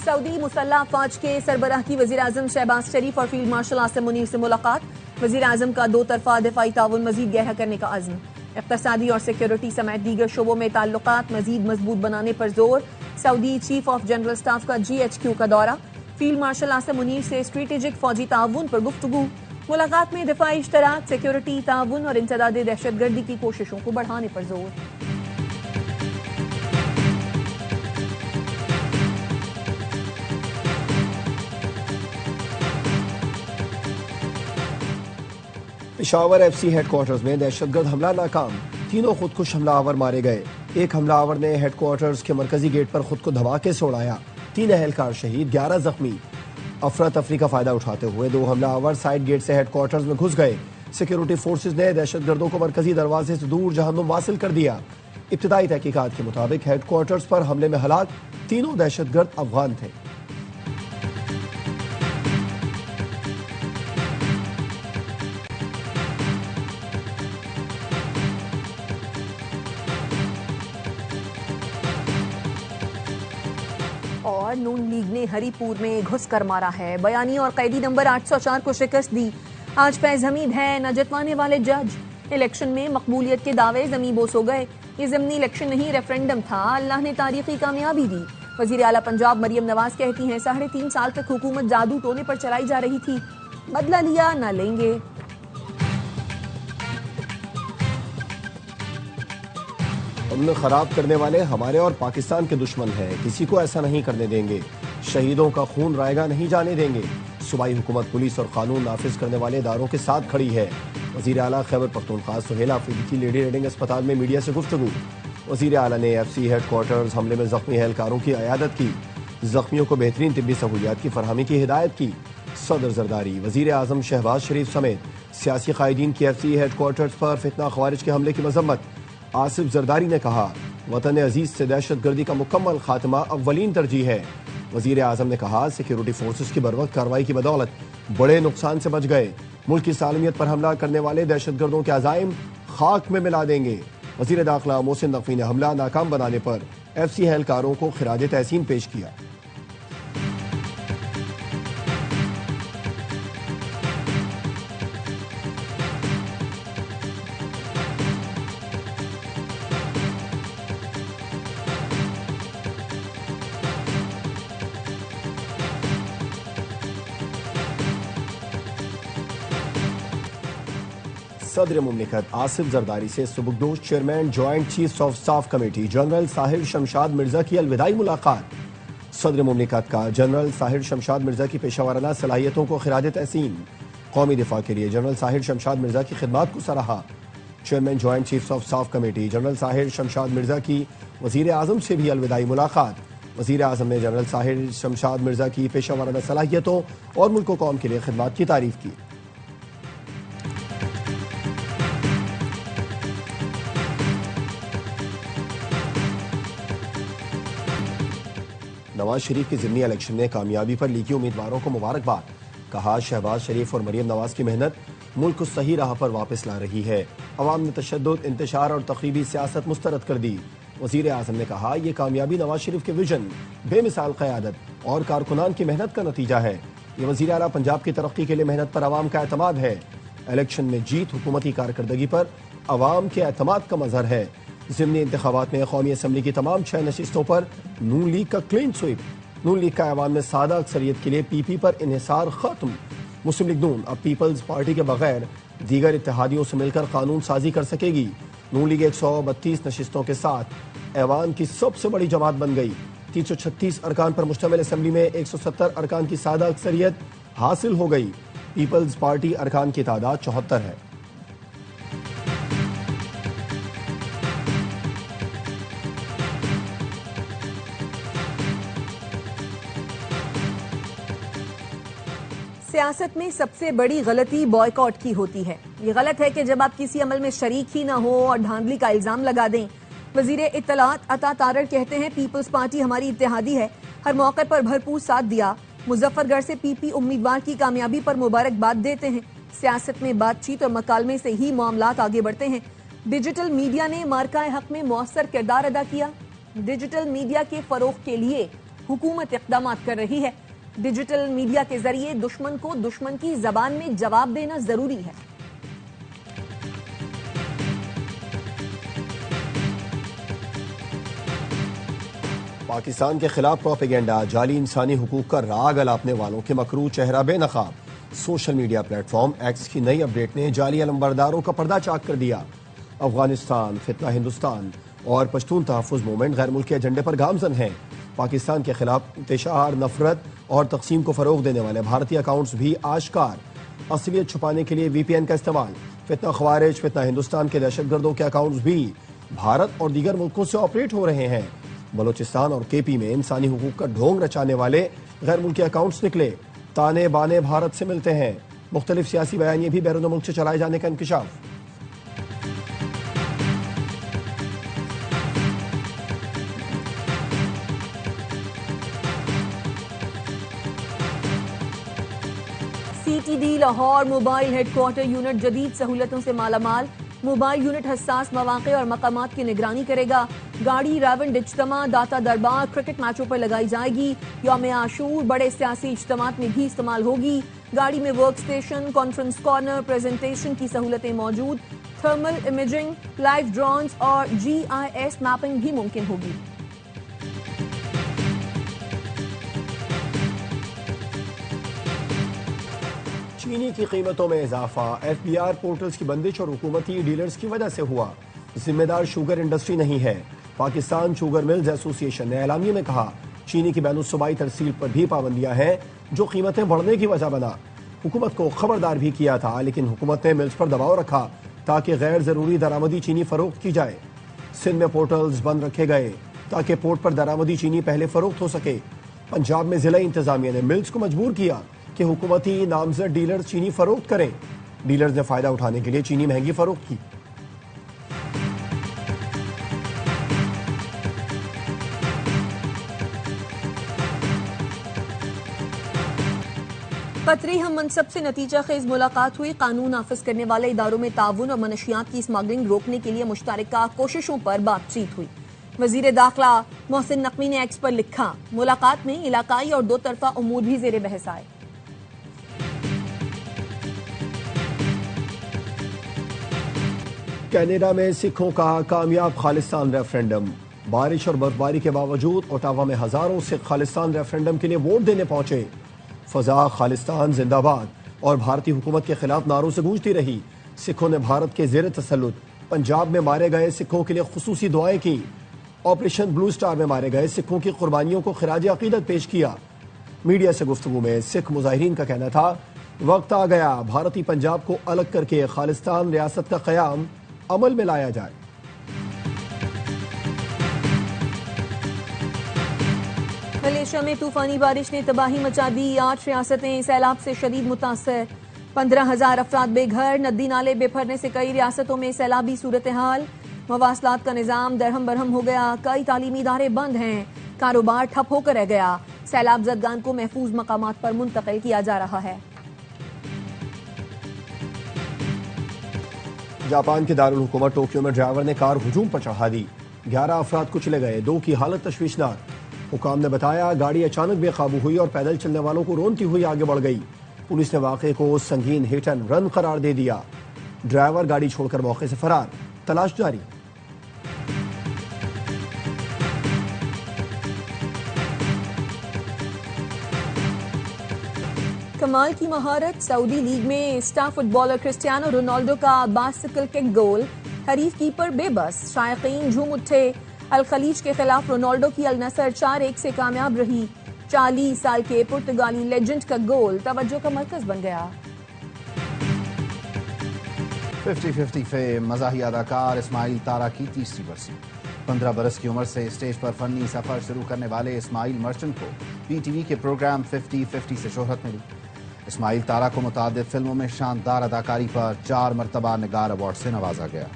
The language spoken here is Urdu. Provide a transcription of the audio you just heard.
سعودی مسلح افواج کے سربراہ کی وزیراعظم شہباز شریف اور فیلڈ مارشل عاصم منیر سے ملاقات۔ وزیراعظم کا دو طرفہ دفاعی تعاون مزید گہرا کرنے کا عزم۔ اقتصادی اور سیکیورٹی سمیت دیگر شعبوں میں تعلقات مزید مضبوط بنانے پر زور۔ سعودی چیف آف جنرل سٹاف کا GHQ کا دورہ۔ فیلڈ مارشل عاصم منیر سے اسٹریٹجک فوجی تعاون پر گفتگو۔ ملاقات میں دفاعی اشتراک، سیکیورٹی تعاون اور انسداد دہشت گردی کی کوششوں کو بڑھانے پر زور۔ پشاور FC ہیڈ کوارٹرز میں دہشت گرد حملہ ناکام، تینوں خودکش حملہ آور مارے گئے۔ ایک حملہ آور نے ہیڈ کوارٹرز کے مرکزی گیٹ پر خود کو دھماکے سے اڑایا، 3 اہلکار شہید، 11 زخمی۔ افراتفری کا فائدہ اٹھاتے ہوئے 2 حملہ آور سائیڈ گیٹ سے ہیڈ کوارٹرز میں گھس گئے۔ سیکیورٹی فورسز نے دہشت گردوں کو مرکزی دروازے سے دور جہنم واصل کر دیا۔ ابتدائی تحقیقات کے مطابق ہیڈ کوارٹرز پر حملے میں ہلاک تینوں دہشت گرد افغان تھے۔ اور نون لیگ نے ہری پور میں گھس کر مارا ہے، بیانی اور قیدی نمبر 804 کو شکست دی۔ آج فیض حمید ہے نہ جتوانے والے جج۔ الیکشن میں مقبولیت کے دعوے زمیں بوس ہو گئے۔ یہ ضمنی الیکشن نہیں ریفرنڈم تھا، اللہ نے تاریخی کامیابی دی۔ وزیر اعلیٰ پنجاب مریم نواز کہتی ہیں 3.5 سال تک حکومت جادو ٹونے پر چلائی جا رہی تھی، بدلہ لیا نہ لیں گے۔ امن خراب کرنے والے ہمارے اور پاکستان کے دشمن ہیں، کسی کو ایسا نہیں کرنے دیں گے، شہیدوں کا خون رائیگاں نہیں جانے دیں گے۔ صوبائی حکومت پولیس اور قانون نافذ کرنے والے اداروں کے ساتھ کھڑی ہے۔ وزیر اعلیٰ خیبر پختونخوا سہیل آفریدی کی لیڈی ریڈنگ اسپتال میں میڈیا سے گفتگو۔ وزیر اعلیٰ نے FC ہیڈ کوارٹرز حملے میں زخمی اہلکاروں کی عیادت کی، زخمیوں کو بہترین طبی سہولیات کی فراہمی کی ہدایت کی۔ صدر زرداری، وزیر اعظم شہباز شریف سمیت سیاسی قائدین کی FC ہیڈ کوارٹرز پر فتنہ خوارج کے حملے کی مذمت۔ آصف زرداری نے کہا وطن عزیز سے دہشت گردی کا مکمل خاتمہ اولین ترجیح ہے۔ وزیر اعظم نے کہا سیکیورٹی فورسز کی بروقت کارروائی کی بدولت بڑے نقصان سے بچ گئے، ملک کی سالمیت پر حملہ کرنے والے دہشت گردوں کے عزائم خاک میں ملا دیں گے۔ وزیر داخلہ محسن نقوی نے حملہ ناکام بنانے پر FC اہلکاروں کو خراج تحسین پیش کیا۔ صدر مملکت آصف زرداری سے سبکدوش chairman joint chiefs of staff committee general Sahir Shamshad Mirza کی الوداعی ملاقات۔ صدر مملکت کا جنرل ساحر شمشاد مرزا کی پیشہ ورانہ صلاحیتوں کو خراج تحسین، قومی دفاع کے لیے جنرل ساحر شمشاد مرزا کی خدمات کو سراہا۔ Chairman joint chiefs of staff committee general Sahir Shamshad Mirza کی وزیر اعظم سے بھی الوداعی ملاقات۔ وزیر اعظم نے جنرل ساحر شمشاد مرزا کی پیشہ ورانہ صلاحیتوں اور ملک و قوم کے لیے خدمات کی تعریف کی۔ نواز شریف کی ضمنی الیکشن میں کامیابی پر لیگی امیدواروں کو مبارکباد، کہا شہباز شریف اور مریم نواز کی محنت ملک کو صحیح راہ پر واپس لا رہی ہے، عوام نے تشدد، انتشار اور تخریبی سیاست مسترد کر دی۔ وزیر اعظم نے کہا یہ کامیابی نواز شریف کے ویژن، بے مثال قیادت اور کارکنان کی محنت کا نتیجہ ہے۔ یہ وزیر اعلیٰ پنجاب کی ترقی کے لیے محنت پر عوام کا اعتماد ہے۔ الیکشن میں جیت حکومتی کارکردگی پر عوام کے اعتماد کا مظہر ہے۔ ضمنی انتخابات میں قومی اسمبلی کی تمام 6 نشستوں پر نون لیگ کا کلین سویپ۔ نون لیگ کا ایوان میں سادہ اکثریت کے لیے PP پر انحصار ختم۔ مسلم لیگ نون اب پیپلز پارٹی کے بغیر دیگر اتحادیوں سے مل کر قانون سازی کر سکے گی۔ نون لیگ 132 نشستوں کے ساتھ ایوان کی سب سے بڑی جماعت بن گئی۔ 336 ارکان پر مشتمل اسمبلی میں 170 ارکان کی سادہ اکثریت حاصل ہو گئی۔ پیپلز پارٹی ارکان کی تعداد 74 ہے۔ سیاست میں سب سے بڑی غلطی بائیکاٹ کی ہوتی ہے۔ یہ غلط ہے کہ جب آپ کسی عمل میں شریک ہی نہ ہو اور دھاندلی کا الزام لگا دیں۔ وزیر اطلاعات عطا تارڑ کہتے ہیں پیپلز پارٹی ہماری اتحادی ہے، ہر موقع پر بھرپور ساتھ دیا۔ مظفر گڑھ سے PP امیدوار کی کامیابی پر مبارکباد دیتے ہیں۔ سیاست میں بات چیت اور مکالمے سے ہی معاملات آگے بڑھتے ہیں۔ ڈیجیٹل میڈیا نے مارکہ حق میں مؤثر کردار ادا کیا۔ ڈیجیٹل میڈیا کے فروغ کے لیے حکومت اقدامات کر رہی ہے۔ ڈیجیٹل میڈیا کے ذریعے دشمن کو دشمن کی زبان میں جواب دینا ضروری ہے۔ پاکستان کے خلاف پروپیگنڈا، جعلی انسانی حقوق کا راگ الاپنے والوں کے مکروہ چہرہ بے نقاب۔ Social media plate form x کی نئی اپڈیٹ نے جعلی علمبرداروں کا پردہ چاک کر دیا۔ افغانستان، فتنہ ہندوستان اور پشتون تحفظ موومنٹ غیر ملکی ایجنڈے پر گامزن ہیں۔ پاکستان کے خلاف انتشار، نفرت اور تقسیم کو فروغ دینے والے بھارتی اکاؤنٹس بھی آشکار۔ اصلیت چھپانے کے لیے وی پی این کا استعمال۔ فتنہ خوارج، فتنہ ہندوستان کے دہشت گردوں کے اکاؤنٹس بھی بھارت اور دیگر ملکوں سے آپریٹ ہو رہے ہیں۔ بلوچستان اور کے پی میں انسانی حقوق کا ڈھونگ رچانے والے غیر ملکی اکاؤنٹس نکلے۔ تانے بانے بھارت سے ملتے ہیں۔ مختلف سیاسی بیانیے بھی بیرون ملک سے چلائے جانے کا انکشاف۔ C T D Lahore mobile head quarter unit جدید سہولتوں سے مالا مال۔ موبائل یونٹ حساس مواقع اور مقامات کی نگرانی کرے گا۔ گاڑی راونڈ اجتماع، داتا دربار، کرکٹ میچوں پر لگائی جائے گی۔ یوم عاشور، بڑے سیاسی اجتماعات میں بھی استعمال ہوگی۔ گاڑی میں work station, conference corner, presentation کی سہولتیں موجود۔ تھرمل امیجنگ، لائیو ڈرونز اور جی آئی ایس میپنگ بھی ممکن ہوگی۔ چینی کی قیمتوں میں اضافہ، ایف بی آر پورٹلز کی بندش اور حکومتی ڈیلرز کی وجہ سے ہوا۔ ذمہ دار شوگر انڈسٹری نہیں ہے۔ پاکستان شوگر ملز ایسوسی ایشن نے اعلامیے میں کہا، چینی کی بین الصوبائی ترسیل پر بھی پابندیاں ہیں جو قیمتیں بڑھنے کی وجہ بنا۔ حکومت کو خبردار بھی کیا تھا، لیکن حکومت نے ملز پر دباؤ رکھا تاکہ غیر ضروری درآمدی چینی فروخت کی جائے۔ سندھ میں پورٹلز بند رکھے گئے تاکہ پورٹ پر درآمدی چینی پہلے فروخت ہو سکے۔ پنجاب میں ضلع انتظامیہ نے ملز کو مجبور کیا کہ حکومتی نامزد ڈیلرز چینی فروخت کریں۔ ڈیلرز نے فائدہ اٹھانے کے لیے چینی مہنگی فروخت کی۔ قطری ہم منصب سے نتیجہ خیز ملاقات ہوئی۔ قانون نافذ کرنے والے اداروں میں تعاون اور منشیات کی اسمگلنگ روکنے کے لیے مشترکہ کوششوں پر بات چیت ہوئی۔ وزیر داخلہ محسن نقوی نے ایکس پر لکھا، ملاقات میں علاقائی اور دو طرفہ امور بھی زیر بحث آئے۔ کینیڈا میں سکھوں کا کامیاب خالصتان ریفرنڈم۔ بارش اور برفباری کے باوجود اوٹاوا میں ہزاروں سکھ خالصتان ریفرنڈم کے لیے ووٹ دینے پہنچے۔ فضا خالصتان زندہ باد اور بھارتی حکومت کے خلاف نعروں سے گونجتی رہی۔ سکھوں نے بھارت کے زیر تسلط پنجاب میں مارے گئے سکھوں کے لیے خصوصی دعائیں کی۔ آپریشن بلو سٹار میں مارے گئے سکھوں کی قربانیوں کو خراج عقیدت پیش کیا۔ میڈیا سے گفتگو میں سکھ مظاہرین کا کہنا تھا، وقت آ گیا بھارتی پنجاب کو الگ کر کے خالصتان ریاست کا قیام عمل میں لایا جائے۔ ملیشیا میں طوفانی بارش نے تباہی مچا دی، 8 ریاستیں سیلاب سے شدید متاثر، 15,000 افراد بے گھر، ندی نالے بے بھرنے سے کئی ریاستوں میں سیلابی صورتحال، مواصلات کا نظام درہم برہم ہو گیا، کئی تعلیمی ادارے بند ہیں، کاروبار ٹھپ ہو کر رہ گیا، سیلاب زدگان کو محفوظ مقامات پر منتقل کیا جا رہا ہے۔ جاپان کے دارالحکومت ٹوکیو میں ڈرائیور نے کار ہجوم پر چڑھا دی، 11 افراد کچلے گئے، 2 کی حالت تشویشناک۔ حکام نے بتایا گاڑی اچانک بے قابو ہوئی اور پیدل چلنے والوں کو رونتی ہوئی آگے بڑھ گئی۔ پولیس نے واقعے کو سنگین ہٹ اینڈ رن قرار دے دیا۔ ڈرائیور گاڑی چھوڑ کر موقع سے فرار، تلاش جاری۔ کمال کی مہارت، سعودی لیگ میں star footballer Cristiano Ronaldo کا باسکل کک گول، حریف کیپر بے بس، شائقین جھوم اٹھے۔ الخلیج کے خلاف رونالڈو کی النصر 4-1 سے کامیاب رہی، 40 سال کے پرتگالی لیجنڈ کا گول توجہ کا مرکز بن گیا۔ 50-50 فیم مزاحیہ اداکار اسماعیل تارا کی تیسری برسی۔ 15 برس کی عمر سے اسٹیج پر فنی سفر شروع کرنے والے اسماعیل مرچنٹ کو پی ٹی وی کے پروگرام 50-50 سے شہرت ملی۔ اسماعیل تارا کو متعدد فلموں میں شاندار اداکاری پر 4 مرتبہ نگار ایوارڈ سے نوازا گیا۔